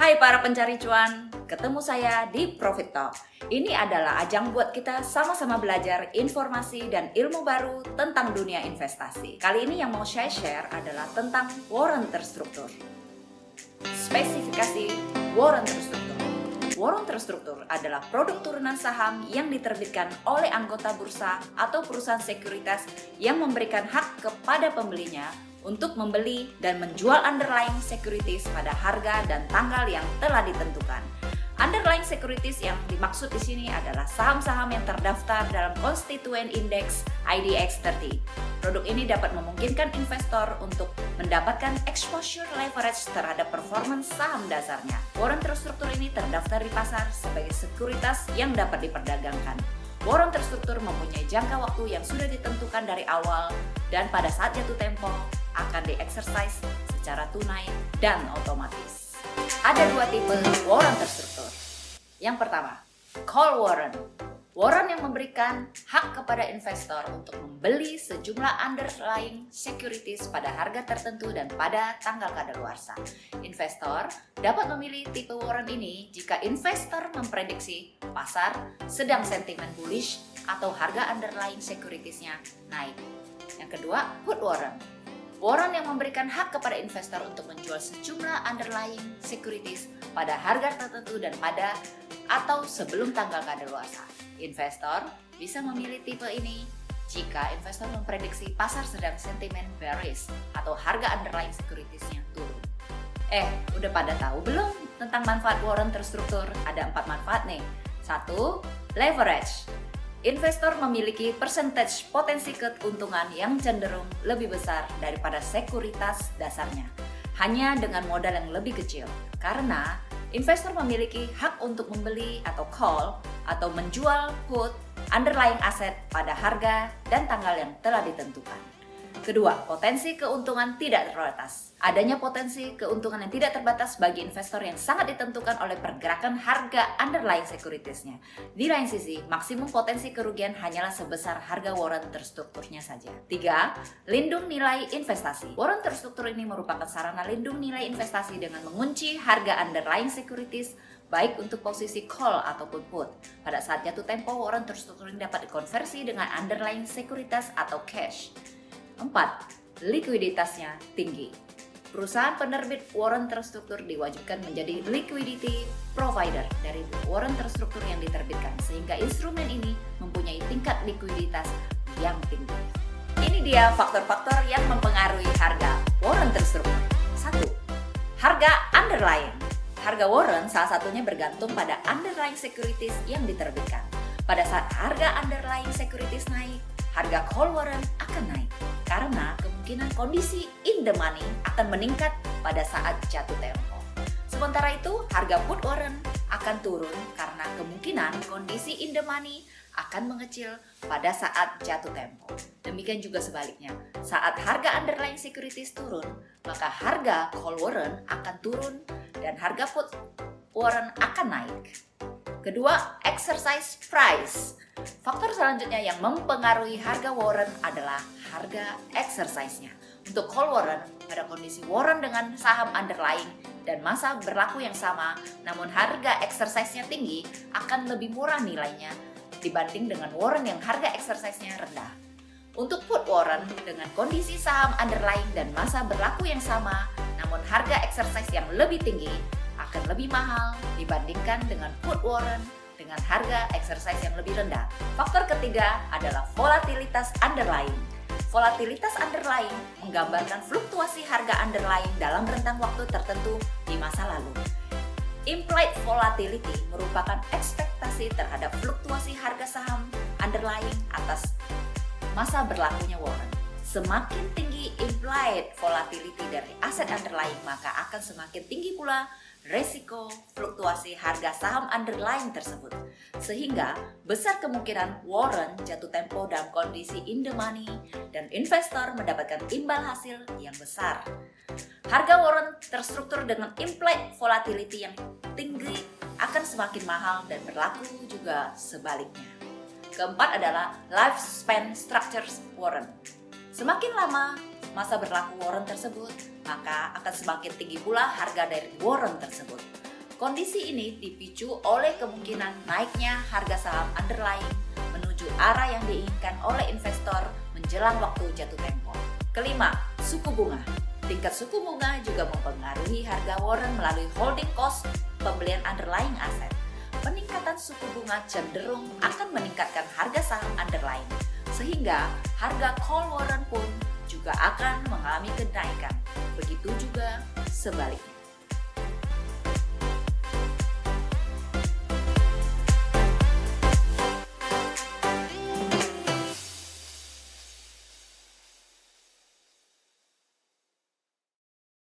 Hai para pencari cuan, ketemu saya di Profit Talk. Ini adalah ajang buat kita sama-sama belajar informasi dan ilmu baru tentang dunia investasi. Kali ini yang mau saya share adalah tentang warrant terstruktur. Spesifikasi warrant terstruktur. Warrant terstruktur adalah produk turunan saham yang diterbitkan oleh anggota bursa atau perusahaan sekuritas yang memberikan hak kepada pembelinya untuk membeli dan menjual underlying securities pada harga dan tanggal yang telah ditentukan. Underlying securities yang dimaksud di sini adalah saham-saham yang terdaftar dalam konstituen indeks IDX 30. Produk ini dapat memungkinkan investor untuk mendapatkan exposure leverage terhadap performance saham dasarnya. Warrant terstruktur ini terdaftar di pasar sebagai sekuritas yang dapat diperdagangkan. Warrant terstruktur mempunyai jangka waktu yang sudah ditentukan dari awal dan pada saat jatuh tempo akan di-exercise secara tunai dan otomatis. Ada dua tipe warrant terstruktur. Yang pertama, call warrant. Warrant yang memberikan hak kepada investor untuk membeli sejumlah underlying securities pada harga tertentu dan pada tanggal kadaluarsa. Investor dapat memilih tipe warrant ini jika investor memprediksi pasar sedang sentimen bullish atau harga underlying securitiesnya naik. Yang kedua, put warrant. Warrant yang memberikan hak kepada investor untuk menjual sejumlah underlying securities pada harga tertentu dan pada atau sebelum tanggal kadaluarsa. Investor bisa memilih tipe ini jika investor memprediksi pasar sedang sentimen bearish atau harga underlying securitiesnya turun. Udah pada tahu belum tentang manfaat warrant terstruktur? Ada 4 manfaat nih. 1. Leverage. Investor memiliki percentage potensi keuntungan yang cenderung lebih besar daripada sekuritas dasarnya, hanya dengan modal yang lebih kecil. Karena investor memiliki hak untuk membeli atau call atau menjual put underlying aset pada harga dan tanggal yang telah ditentukan. Kedua, potensi keuntungan tidak terbatas. Adanya potensi keuntungan yang tidak terbatas bagi investor yang sangat ditentukan oleh pergerakan harga underlying securitiesnya. Di lain sisi, maksimum potensi kerugian hanyalah sebesar harga warrant terstrukturnya saja. 3. Lindung nilai investasi. Warrant terstruktur ini merupakan sarana lindung nilai investasi dengan mengunci harga underlying securities baik untuk posisi call ataupun put. Pada saat jatuh tempo, warrant terstruktur ini dapat dikonversi dengan underlying sekuritas atau cash. 4. Likuiditasnya tinggi. Perusahaan penerbit warrant terstruktur diwajibkan menjadi liquidity provider dari warrant terstruktur yang diterbitkan, sehingga instrumen ini mempunyai tingkat likuiditas yang tinggi. Ini dia faktor-faktor yang mempengaruhi harga warrant terstruktur. 1. Harga underlying. Harga warrant salah satunya bergantung pada underlying securities yang diterbitkan. Pada saat harga underlying securities naik, harga call warrant akan naik karena kemungkinan kondisi in the money akan meningkat pada saat jatuh tempo. Sementara itu, harga put warrant akan turun karena kemungkinan kondisi in the money akan mengecil pada saat jatuh tempo. Demikian juga sebaliknya, saat harga underlying securities turun, maka harga call warrant akan turun dan harga put warrant akan naik. Kedua, exercise price. Faktor selanjutnya yang mempengaruhi harga warrant adalah harga exercise-nya. Untuk call warrant, pada kondisi warrant dengan saham underlying dan masa berlaku yang sama, namun harga exercise-nya tinggi, akan lebih murah nilainya dibanding dengan warrant yang harga exercise-nya rendah. Untuk put warrant dengan kondisi saham underlying dan masa berlaku yang sama, namun harga exercise yang lebih tinggi, akan lebih mahal dibandingkan dengan put warrant dengan harga exercise yang lebih rendah. Faktor ketiga adalah volatilitas underlying. Volatilitas underlying menggambarkan fluktuasi harga underlying dalam rentang waktu tertentu di masa lalu. Implied volatility merupakan ekspektasi terhadap fluktuasi harga saham underlying atas masa berlakunya warrant. Semakin tinggi implied volatility dari aset underlying, maka akan semakin tinggi pula resiko fluktuasi harga saham underlying tersebut, sehingga besar kemungkinan warrant jatuh tempo dalam kondisi in the money dan investor mendapatkan imbal hasil yang besar. Harga warrant terstruktur dengan implied volatility yang tinggi akan semakin mahal dan berlaku juga sebaliknya. Keempat adalah lifespan structures warrant. Semakin lama masa berlaku warrant tersebut, maka akan semakin tinggi pula harga dari warrant tersebut. Kondisi ini dipicu oleh kemungkinan naiknya harga saham underlying menuju arah yang diinginkan oleh investor menjelang waktu jatuh tempo. Kelima, suku bunga. Tingkat suku bunga juga mempengaruhi harga warrant melalui holding cost pembelian underlying aset. Peningkatan suku bunga cenderung akan meningkatkan harga saham underlying, sehingga harga call warrant pun juga akan mengalami kenaikan. Begitu juga sebaliknya.